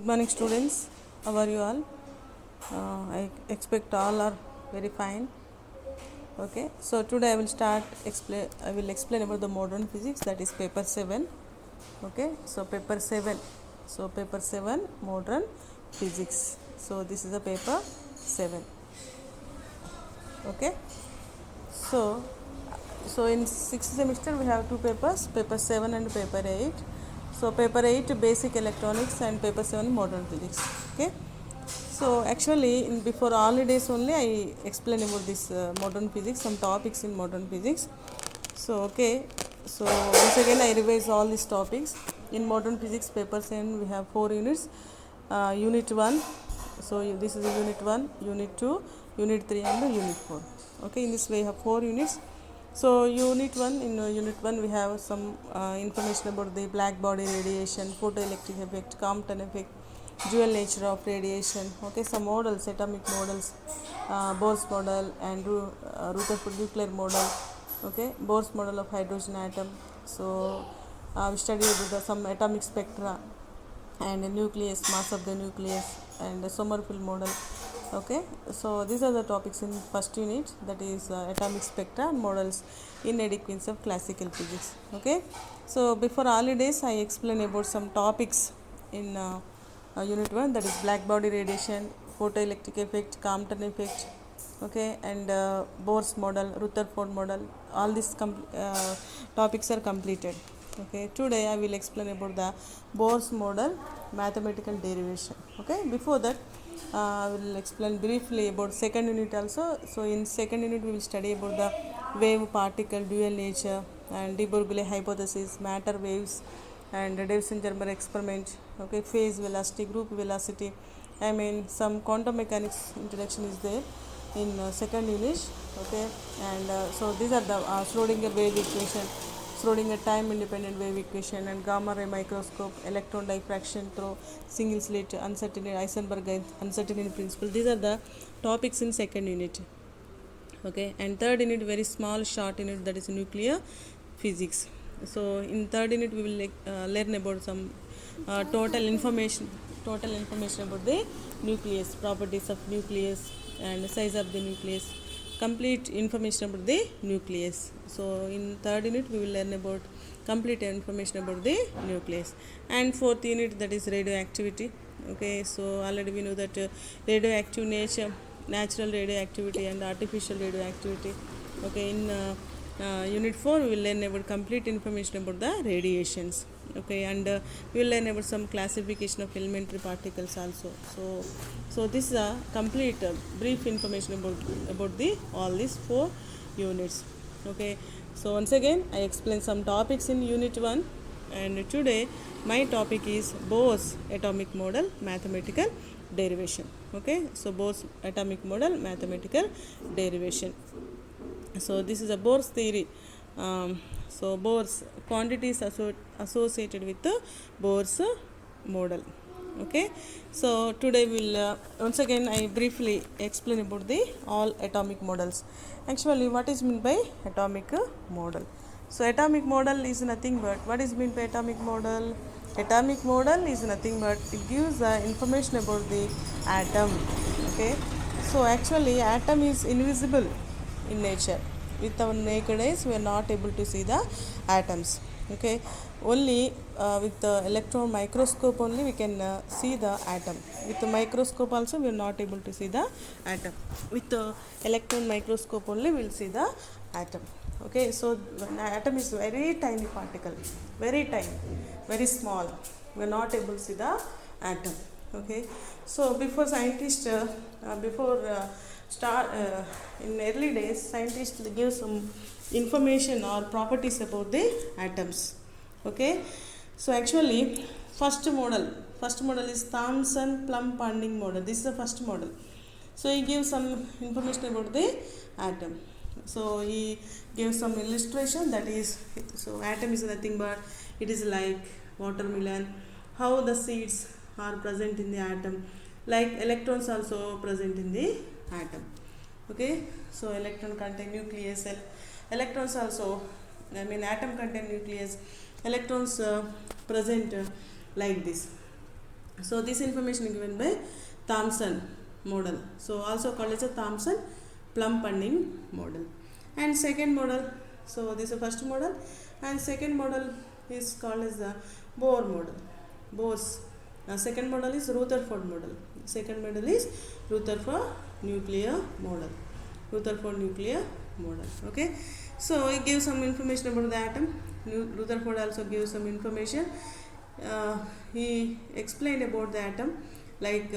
Good morning, students. How are you all? I expect all are very fine. Okay. So today I will start explain. I will explain about the modern physics. That is paper 7. Okay. So paper 7. So paper 7 modern physics. So this is the paper 7. Okay. So in sixth semester we have two papers, paper 7 and paper 8. So paper 8 basic electronics and paper 7 modern physics. Okay. So actually in before holidays only I explain about this modern physics, some topics in modern physics. So okay. So once again I revise all these topics. In modern physics paper 7 we have 4 units. Unit 1. So this is unit 1, unit 2, unit 3 and unit 4. Okay, in this way we have 4 units. So unit 1, in unit 1 we have some information about the black body radiation, photoelectric effect, Compton effect, dual nature of radiation. Okay, some models, atomic models, Bohr's model and Rutherford nuclear model. Okay, Bohr's model of hydrogen atom. So we studied some atomic spectra and the nucleus, mass of the nucleus, and the Sommerfeld model. Okay, so these are the topics in first unit, that is atomic spectra and models in adequacy of classical physics. Okay, so before holidays I explain about some topics in unit 1, that is black body radiation, photoelectric effect, Compton effect. Okay, and Bohr's model, Rutherford model, all these topics are completed. Okay, today I will explain about the Bohr's model mathematical derivation. Okay, before that I will explain briefly about second unit also. So in second unit we will study about the wave particle dual nature and de Broglie hypothesis, matter waves and Davison-Germer experiment. Okay, phase velocity, group velocity. I mean some quantum mechanics introduction is there in second unit. Okay, and so these are the Schrodinger wave equation, Schrodinger time independent wave equation, and gamma ray microscope, electron diffraction through single slit, uncertainty, Heisenberg uncertainty principle. These are the topics in second unit. Okay, and third unit very small short unit, that is nuclear physics. So in third unit we will learn about some total information about the nucleus, properties of nucleus and size of the nucleus, complete information about the nucleus. So in third unit we will learn about complete information about the nucleus. And fourth unit, that is radioactivity. Okay, so already we know that radioactive nature, natural radioactivity and artificial radioactivity. Okay, in unit 4 we will learn about complete information about the radiations. Okay, and we will learn about some classification of elementary particles also. So this is a complete brief information about the all these 4 units. Okay, so once again I explain some topics in unit 1, and today my topic is Bohr's atomic model mathematical derivation. Okay, so Bohr's atomic model mathematical derivation. So this is a Bohr's theory. So Bohr's quantities associated with the Bohr's model. Okay, so today we'll once again I briefly explain about the all atomic models. Actually, what is meant by atomic model? So atomic model is nothing but, what is meant by atomic model? Atomic model is nothing but it gives information about the atom. Okay, so actually atom is invisible in nature. With our naked eyes we are not able to see the atoms. Okay, only with the electron microscope only we can see the atom. With the microscope also we are not able to see the atom. With the electron microscope only we will see the atom. Okay, so atom is very tiny particle, very tiny, very small. We are not able to see the atom. Okay, so before scientists in early days scientists give some information or properties about the atoms. Okay, so actually first model is Thomson Plum Panding model. This is the first model. So he gives some information about the atom. So he gives some illustration, that is, so atom is nothing but it is like watermelon, how the seeds are present in the atom, like electrons also present in the atom. Okay, so electron contain nucleus, electrons also, I mean atom contain nucleus, electrons present like this. So this information is given by Thomson model. So also called as a Thomson Plum-Punning model. And second model, so this is the first model, and second model is called as the Bohr model. Bohr's second model is Rutherford model. Second model is Rutherford nuclear model. Rutherford nuclear model. Okay. So it gives some information about the atom. Rutherford also gives some information. He explained about the atom, like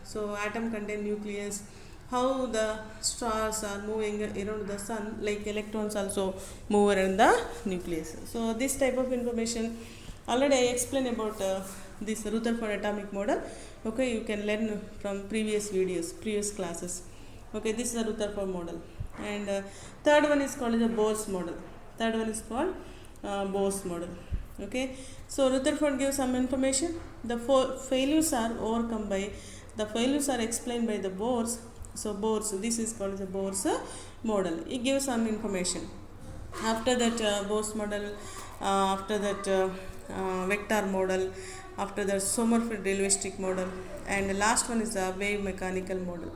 so atom contain nucleus, how the stars are moving around the sun, like electrons also move around the nucleus. So this type of information already I explained about this Rutherford atomic model. Okay, you can learn from previous videos, previous classes. Okay, this is the Rutherford model. And third one is called the Bohr's model. Third one is called Bohr's model. Okay, so Rutherford gives some information. The failures are overcome by, the failures are explained by the Bohr's. So Bohr's, this is called the Bohr's model. It gives some information. After that Bohr's model, after that vector model, after the Sommerfeld relativistic model, and the last one is the wave mechanical model.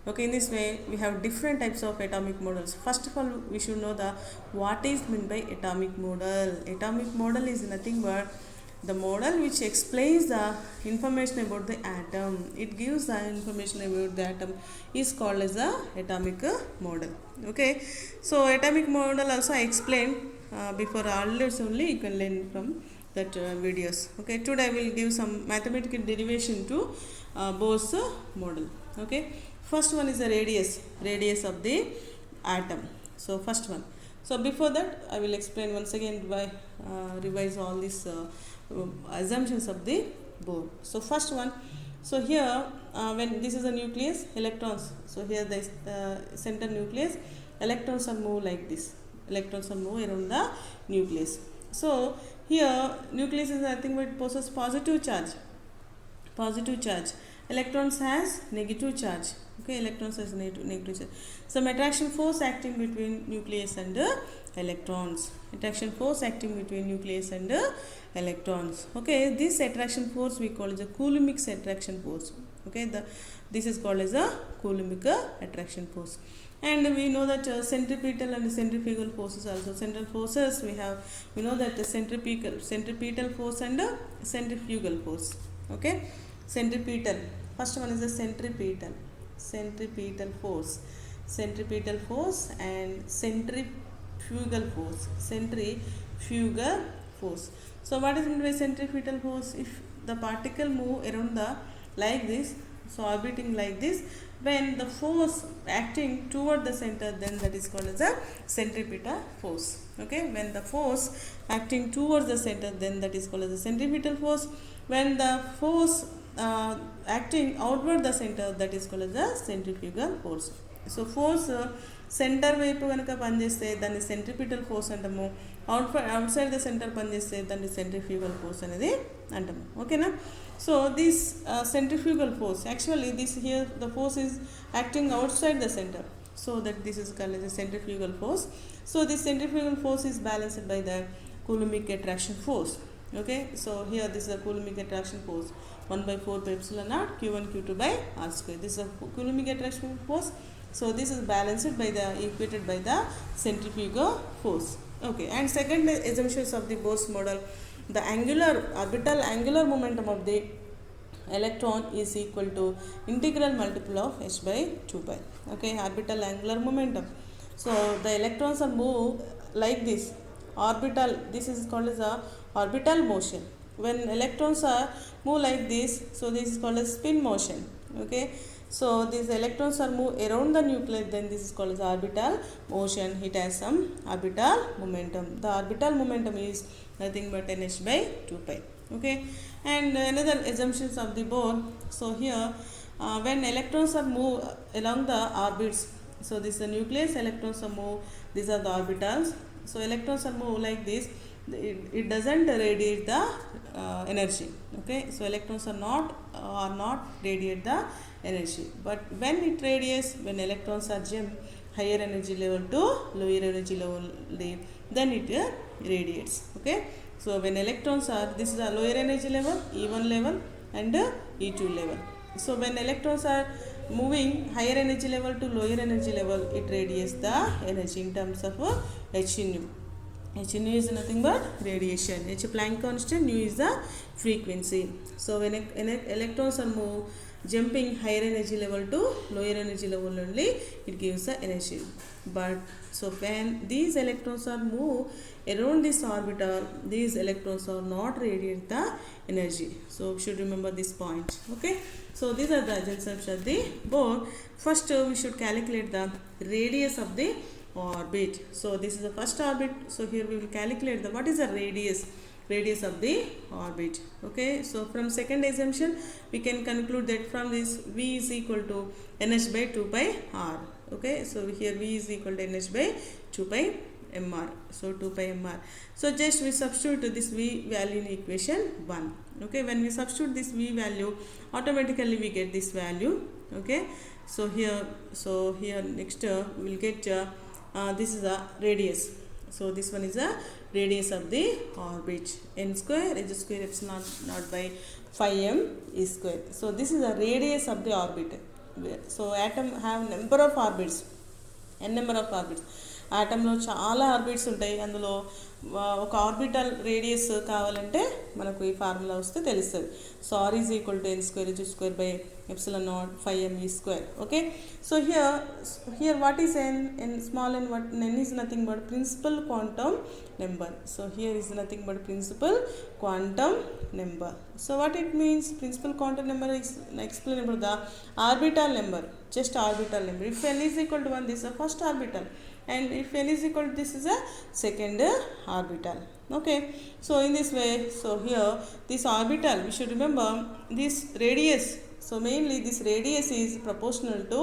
Okay, in this way we have different types of atomic models. First of all, we should know the what is meant by atomic model. Atomic model is nothing but the model which explains the information about the atom. It gives the information about the atom is called as the atomic model. Okay, so atomic model also I explained before, always only you can learn from that videos. Okay, today I will give some mathematical derivation to Bohr's model. Okay, first one is the radius of the atom. So first one. So before that I will explain once again by revise all these assumptions of the Bohr. So first one, so here when this is a nucleus, electrons, so here the center nucleus, electrons are move like this, electrons are move around the nucleus. So here nucleus is nothing but possesses positive charge, electrons has negative charge. Okay, electrons has negative charge. Some attraction force acting between nucleus and electrons, attraction force acting between nucleus and electrons. Okay, this attraction force we call as a Coulombic attraction force. Okay, this is called as a Coulombic attraction force. And we know that centripetal and centrifugal forces also. Central forces we know that the centripetal force and centrifugal force. Okay, centripetal, first one is the centripetal force, and centrifugal force. So what is meant by centripetal force? If the particle move around the like this, so orbiting like this, when the force acting toward the center, then that is called as a centripetal force. Okay, when the force acting towards the center, then that is called as a centripetal force. When the force acting outward the center, that is called as a centrifugal force. So force center వైపు కనుక పనిచేస్తే దాన్ని centripetal force అంటాము, out side the centre పనిచేస్తే దాన్ని centrifugal force అనేది అంటాము. ఓకేనా? So this centrifugal force, actually this here the force is acting out side the centre, so that this is called as a centrifugal force. So this centrifugal force is balanced by the Coulombic attraction force. Okay, so here this is the Coulombic attraction force, 1/4 pi epsilon naught q1 q2 by r square. This is a Coulombic attraction force. So this is balanced by the equated by the centrifugal force. Okay, and second assumptions of the Bohr's model, the orbital angular momentum of the electron is equal to integral multiple of h by 2 pi. Okay, orbital angular momentum. So the electrons are move like this, orbital, this is called as a orbital motion. When electrons are move like this, so this is called as spin motion. Okay, so these electrons are move around the nucleus, then this is called as orbital motion. It has some orbital momentum. The orbital momentum is nothing but nh by 2 pi. Okay, and another assumptions of the Bohr. So here when electrons are move along the orbits, so this is the nucleus, electrons are move, these are the orbitals. So electrons are move like this, it doesn't radiate the energy. Okay, so electrons are not radiate the energy, but when it radiates, when electrons are jump higher energy level to lower energy level, then it radiates. Okay, so when electrons are, this is a lower energy level, E1 level, and E2 level. So when electrons are moving higher energy level to lower energy level, it radiates the energy in terms of h nu. H nu is nothing but radiation. H Planck constant, nu is the frequency. So when electrons are jumping higher energy level to lower energy level only, it gives the energy. But so when these electrons are move around this orbital, these electrons are not radiate the energy. So we should remember this point. Okay. So these are the concepts of the board. First we should calculate the radius of the orbit. So this is the first orbit. So here we will calculate the what is the radius of the orbit. Okay, so from second assumption we can conclude that from this v is equal to nh by 2 pi r. Okay, so here v is equal to nh by 2 pi mr. So 2 pi mr. So just we substitute this v value in equation 1. Okay, when we substitute this v value, automatically we get this value. Okay, so here next we will get this is a radius. So this one is a radius of the orbit. N square h square epsilon naught by 5m e square. So this is the radius of the orbit. So atom have number of orbits, n number of orbits. ఆటంలో చాలా orbits ఉంటాయి. అందులో ఒక orbital radius కావాలంటే మనకు ఈ formula వస్తే తెలుస్తుంది. So r is equal to n square h square by epsilon naught 5m e square. Okay, so here what is n small n, what n is nothing but principal quantum number. So here is nothing but principal quantum number. So what it means? Principal quantum number is explainable the orbital number, just orbital number. If n is equal to 1, this is the first orbital, and if n is equal to this is a second orbital. Okay, so in this way, so here this orbital, we should remember this radius. So mainly this radius is proportional to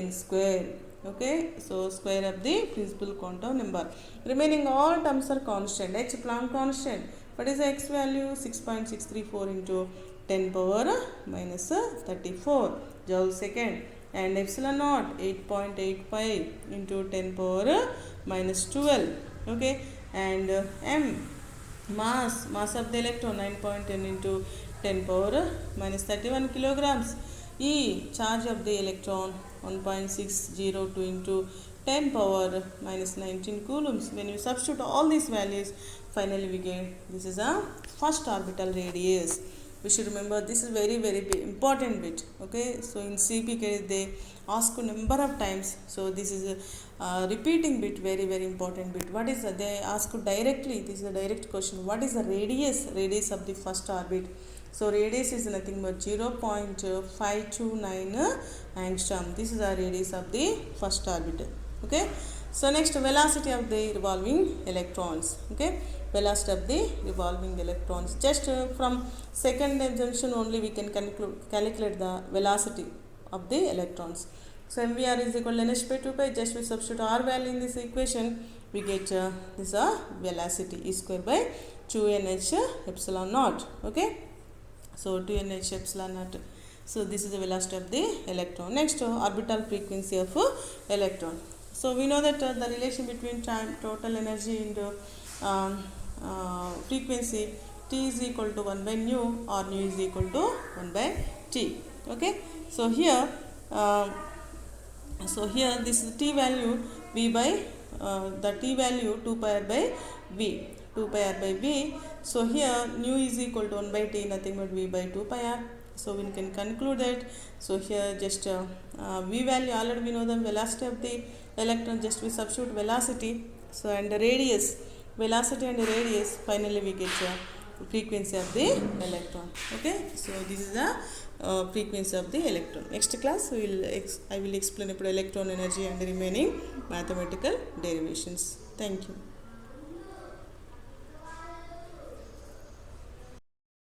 n square. Okay, so square of the principal quantum number. Remaining all terms are constant. H Planck constant. What is the x value? 6.634 into 10 power minus 34 joule second. And epsilon naught 8.85 into 10 power minus 12. Okay, and m mass of the electron 9.10 into 10 power minus 31 kilograms. E charge of the electron 1.602 into 10 power minus 19 coulombs. When you substitute all these values, finally we get this is a first orbital radius. We should remember this is very important bit. Okay, so in CPK they ask number of times, so this is a repeating bit, very important bit. What is they ask directly, this is a direct question, what is the radius of the first orbit? So radius is nothing but 0.529 angstrom. This is the radius of the first orbit. Okay, so next, velocity of the revolving electrons. Okay, velocity of the revolving electrons. Just from second assumption only we can calculate the velocity of the electrons. So mvr is equal to nh by 2 pi. Just we substitute r value in this equation, we get this velocity e square by 2nh epsilon naught. Okay, so 2nh epsilon naught. So this is the velocity of the electron. Next, orbital frequency of electron. So we know that the relation between time, total energy, and frequency, T is equal to 1 by nu, or nu is equal to 1 by T. Okay, so here this is T value V by the T value 2 pi r by V, 2 pi r by V. So here nu is equal to 1 by T, nothing but V by 2 pi r. So we can conclude that. So here just V value, already we know the velocity of the electron, just we substitute velocity. So and the radius, velocity and the radius, finally we get frequency of the electron. Okay, so this is the frequency of the electron. Next class I will explain about electron energy and the remaining mathematical derivations. Thank you.